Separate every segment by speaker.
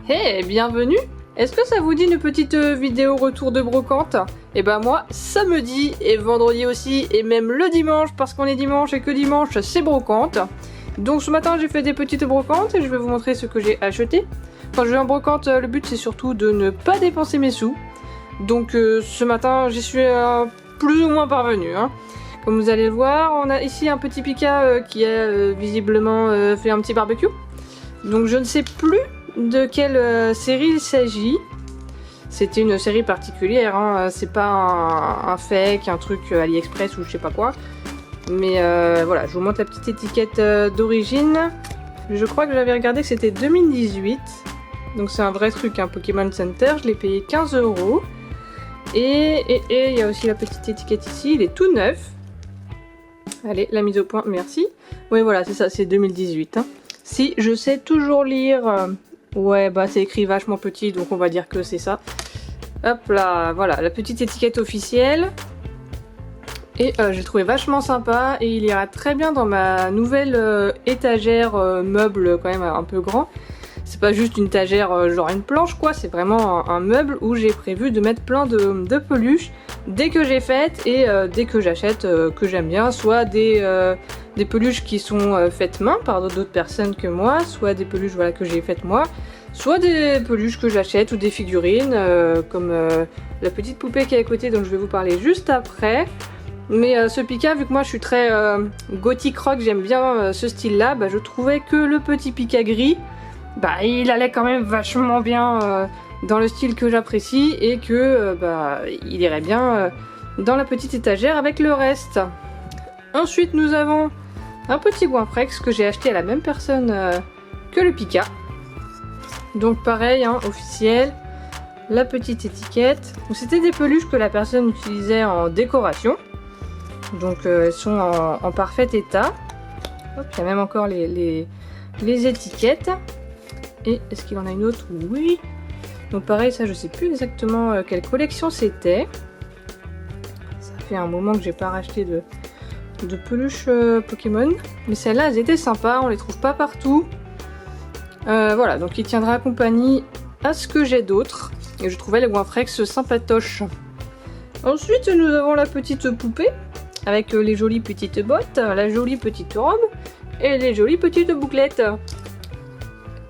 Speaker 1: Hey, bienvenue! Est-ce que ça vous dit une petite vidéo retour de brocante? Et ben moi, samedi et vendredi aussi, et même le dimanche, parce qu'on est dimanche et que dimanche c'est brocante. Donc ce matin j'ai fait des petites brocantes et je vais vous montrer ce que j'ai acheté. Quand je vais en brocante, le but c'est surtout de ne pas dépenser mes sous. Donc ce matin j'y suis plus ou moins parvenue. Comme vous allez le voir, on a ici un petit Pika qui a visiblement fait un petit barbecue. Donc je ne sais plus de quelle série il s'agit. C'était une série particulière, c'est pas un fake, un truc AliExpress ou je sais pas quoi. Mais voilà, je vous montre la petite étiquette d'origine. Je crois que j'avais regardé que c'était 2018. Donc c'est un vrai truc, Pokémon Center. Je l'ai payé 15 €. Et il y a aussi la petite étiquette ici, il est tout neuf. Allez, la mise au point, merci. Oui voilà, c'est ça, c'est 2018. Si, je sais toujours lire. Ouais, bah c'est écrit vachement petit, donc on va dire que c'est ça. Hop là, voilà, la petite étiquette officielle. Et j'ai trouvé vachement sympa et il ira très bien dans ma nouvelle étagère meuble quand même un peu grand. C'est pas juste une étagère genre une planche quoi, c'est vraiment un meuble où j'ai prévu de mettre plein de peluches dès que j'ai faites et dès que j'achète que j'aime bien, soit des peluches qui sont faites main par d'autres personnes que moi, soit des peluches voilà, que j'ai faites moi, soit des peluches que j'achète ou des figurines comme la petite poupée qui est à côté dont je vais vous parler juste après. Mais ce Pika, vu que moi je suis très gothique rock, j'aime bien ce style là, bah, je trouvais que le petit Pika gris, bah, il allait quand même vachement bien dans le style que j'apprécie et que bah, il irait bien dans la petite étagère avec le reste. Ensuite nous avons un petit Goinfrex que j'ai acheté à la même personne que le Pika. Donc pareil, officiel, la petite étiquette. C'était des peluches que la personne utilisait en décoration. Donc elles sont en parfait état. Hop, il y a même encore les étiquettes. Et est-ce qu'il en a une autre? Oui. Donc pareil, ça je sais plus exactement quelle collection c'était. Ça fait un moment que j'ai pas racheté de peluches Pokémon. Mais celles-là, elles étaient sympas, on les trouve pas partout. Voilà, donc il tiendra compagnie à ce que j'ai d'autres. Et je trouvais les Goinfrex sympatoches. Ensuite, nous avons la petite poupée. Avec les jolies petites bottes, la jolie petite robe et les jolies petites bouclettes.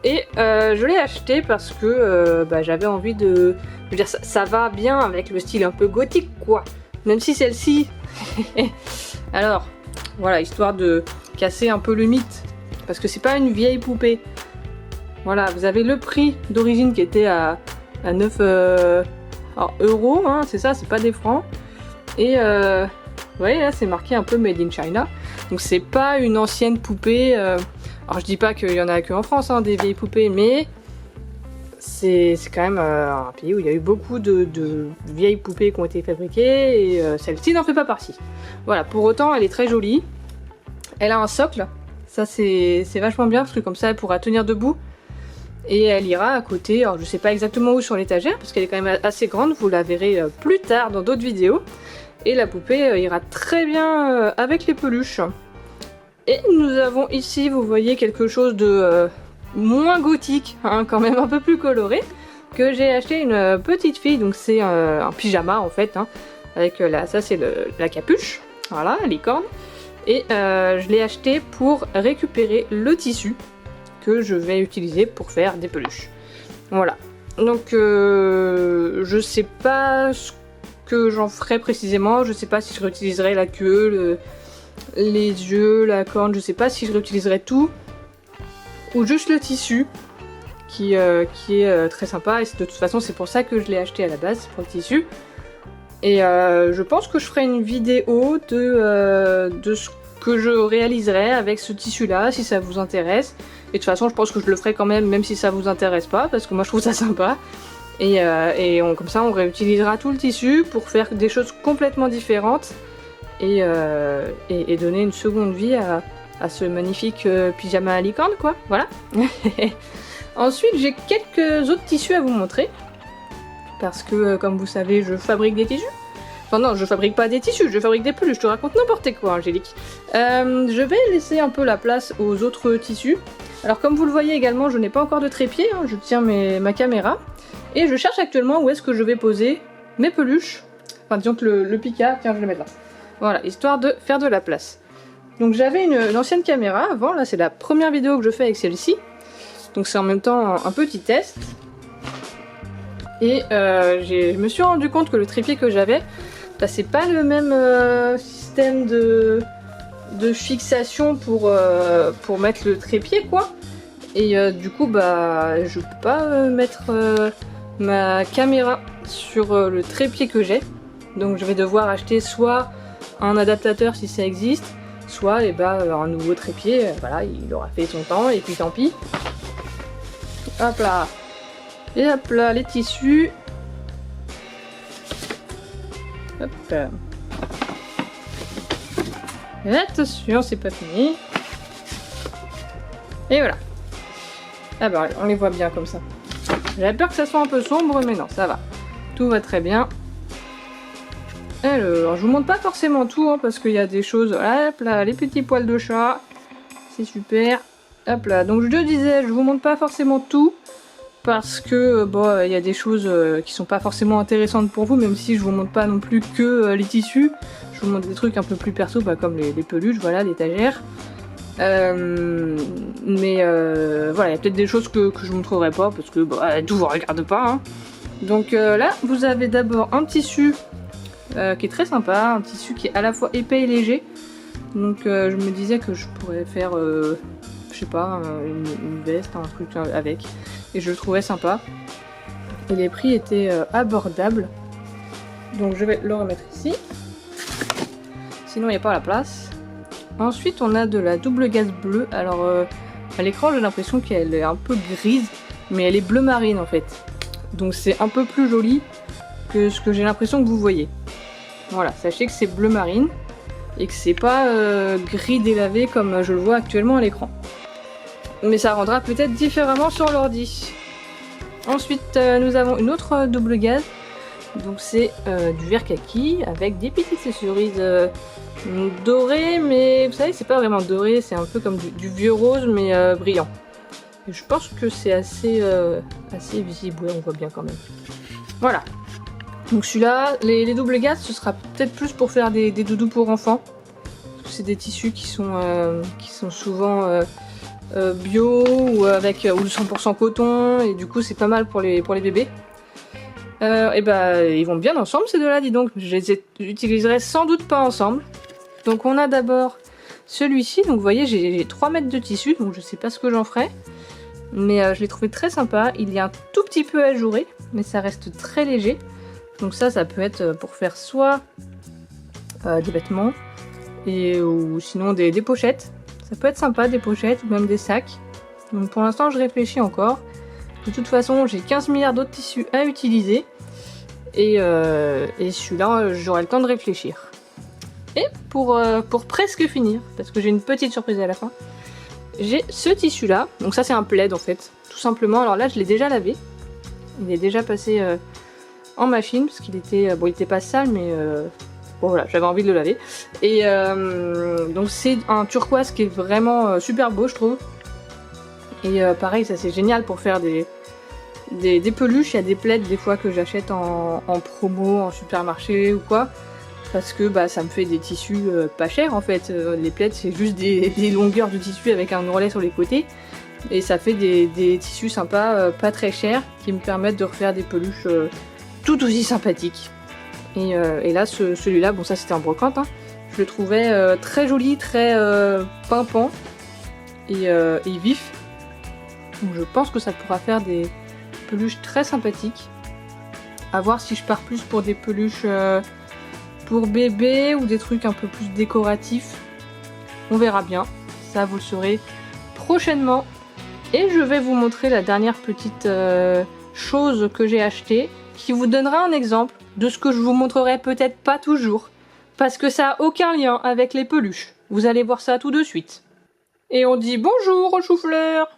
Speaker 1: Et je l'ai acheté parce que bah, j'avais envie de... Je veux dire, ça va bien avec le style un peu gothique quoi. Même si celle-ci... Alors, voilà, histoire de casser un peu le mythe. Parce que c'est pas une vieille poupée. Voilà, vous avez le prix d'origine qui était à 9 euros, c'est ça, c'est pas des francs. Et... Vous voyez là c'est marqué un peu Made in China. Donc c'est pas une ancienne poupée. Alors je dis pas qu'il y en a que en France des vieilles poupées, mais c'est quand même un pays où il y a eu beaucoup de vieilles poupées qui ont été fabriquées et celle-ci n'en fait pas partie. Voilà, pour autant elle est très jolie. Elle a un socle, ça c'est vachement bien parce que comme ça elle pourra tenir debout. Et elle ira à côté, alors je sais pas exactement où sur l'étagère parce qu'elle est quand même assez grande, vous la verrez plus tard dans d'autres vidéos. Et la poupée ira très bien avec les peluches. Et nous avons ici, vous voyez, quelque chose de moins gothique, quand même un peu plus coloré, que j'ai acheté une petite fille, donc c'est un pyjama en fait, avec ça c'est la capuche, voilà, la licorne. Et je l'ai acheté pour récupérer le tissu que je vais utiliser pour faire des peluches. Voilà, donc je sais pas ce que j'en ferai précisément, je sais pas si je réutiliserai la queue, les yeux, la corne, je sais pas si je réutiliserai tout ou juste le tissu qui est très sympa et de toute façon c'est pour ça que je l'ai acheté à la base, c'est pour le tissu. Et je pense que je ferai une vidéo de ce que je réaliserai avec ce tissu là si ça vous intéresse. Et de toute façon je pense que je le ferai quand même si ça vous intéresse pas parce que moi je trouve ça sympa. Et comme ça on réutilisera tout le tissu pour faire des choses complètement différentes et donner une seconde vie à ce magnifique pyjama à licorne quoi, voilà. Ensuite j'ai quelques autres tissus à vous montrer parce que comme vous savez je fabrique des tissus. Enfin non, je fabrique pas des tissus, je fabrique des peluches, je te raconte n'importe quoi Angélique. Je vais laisser un peu la place aux autres tissus. Alors comme vous le voyez également, je n'ai pas encore de trépied, hein, je tiens ma caméra. Et je cherche actuellement où est-ce que je vais poser mes peluches. Enfin disons que le Pika, tiens je vais le mettre là. Voilà, histoire de faire de la place. Donc j'avais une ancienne caméra avant, là c'est la première vidéo que je fais avec celle-ci. Donc c'est en même temps un petit test. Et je me suis rendu compte que le trépied que j'avais, bah, c'est pas le même système de fixation pour mettre le trépied quoi. Et du coup bah je peux pas mettre ma caméra sur le trépied que j'ai. Donc je vais devoir acheter soit un adaptateur si ça existe, soit et bah, un nouveau trépied. Voilà, il aura fait son temps et puis tant pis. Hop là. Et hop là, les tissus. Hop. Et attention, c'est pas fini. Et voilà. Ah bah on les voit bien comme ça. J'avais peur que ça soit un peu sombre, mais non, ça va. Tout va très bien. Alors, je vous montre pas forcément tout, hein, parce qu'il y a des choses... Hop là, les petits poils de chat. C'est super. Hop là, donc je disais, je vous montre pas forcément tout. Parce que, bon, il y a des choses qui sont pas forcément intéressantes pour vous, même si je vous montre pas non plus que les tissus. Je vous montre des trucs un peu plus perso, bah, comme les peluches, voilà, l'étagère. Mais voilà, il y a peut-être des choses que je vous montrerai pas, parce que bah, tout vous regarde pas. Hein. Donc là, vous avez d'abord un tissu qui est très sympa, un tissu qui est à la fois épais et léger. Donc je me disais que je pourrais faire, je sais pas, une veste, un truc avec. Et je le trouvais sympa. Et les prix étaient abordables. Donc je vais le remettre ici. Sinon il n'y a pas la place. Ensuite on a de la double gaze bleue. Alors à l'écran j'ai l'impression qu'elle est un peu grise. Mais elle est bleu marine en fait. Donc c'est un peu plus joli que ce que j'ai l'impression que vous voyez. Voilà, sachez que c'est bleu marine. Et que c'est pas gris délavé comme je le vois actuellement à l'écran. Mais ça rendra peut-être différemment sur l'ordi. Ensuite nous avons une autre double gaze. Donc c'est du vert kaki avec des petites cerises dorées, mais vous savez c'est pas vraiment doré, c'est un peu comme du vieux rose mais brillant. Et je pense que c'est assez visible, ouais, on voit bien quand même. Voilà. Donc celui-là, les doubles gazes, ce sera peut-être plus pour faire des doudous pour enfants. C'est des tissus qui sont souvent bio ou avec ou 100% coton, et du coup c'est pas mal pour les bébés. Et bah ils vont bien ensemble ces deux-là, dis donc. Je les utiliserai sans doute pas ensemble. Donc on a d'abord celui-ci. Donc vous voyez, j'ai 3 mètres de tissu, donc je sais pas ce que j'en ferai. Mais je l'ai trouvé très sympa. Il est un tout petit peu ajouré, mais ça reste très léger. Donc ça peut être pour faire soit des vêtements, ou sinon des pochettes. Ça peut être sympa, des pochettes ou même des sacs. Donc pour l'instant je réfléchis encore. De toute façon j'ai 15 milliards d'autres tissus à utiliser. Et celui-là j'aurai le temps de réfléchir. Et pour presque finir, parce que j'ai une petite surprise à la fin, j'ai ce tissu là. Donc ça c'est un plaid en fait, tout simplement. Alors là je l'ai déjà lavé. Il est déjà passé en machine, parce qu'il était... bon il était pas sale mais... bon voilà, j'avais envie de le laver. Et donc c'est un turquoise qui est vraiment super beau je trouve. Et pareil ça c'est génial pour faire des peluches. Il y a des plaids des fois que j'achète en promo, en supermarché ou quoi. Parce que bah, ça me fait des tissus pas chers en fait. Les plaids c'est juste des longueurs de tissu avec un ourlet sur les côtés. Et ça fait des tissus sympas, pas très chers, qui me permettent de refaire des peluches tout aussi sympathiques. Et là celui-là, bon ça c'était en brocante, hein. Je le trouvais très joli, très pimpant et vif. Donc je pense que ça pourra faire des peluches très sympathiques. À voir si je pars plus pour des peluches pour bébé ou des trucs un peu plus décoratifs. On verra bien, ça vous le saurez prochainement. Et je vais vous montrer la dernière petite chose que j'ai achetée, qui vous donnera un exemple de ce que je vous montrerai peut-être pas toujours, parce que ça a aucun lien avec les peluches. Vous allez voir ça tout de suite. Et on dit bonjour au chou-fleur.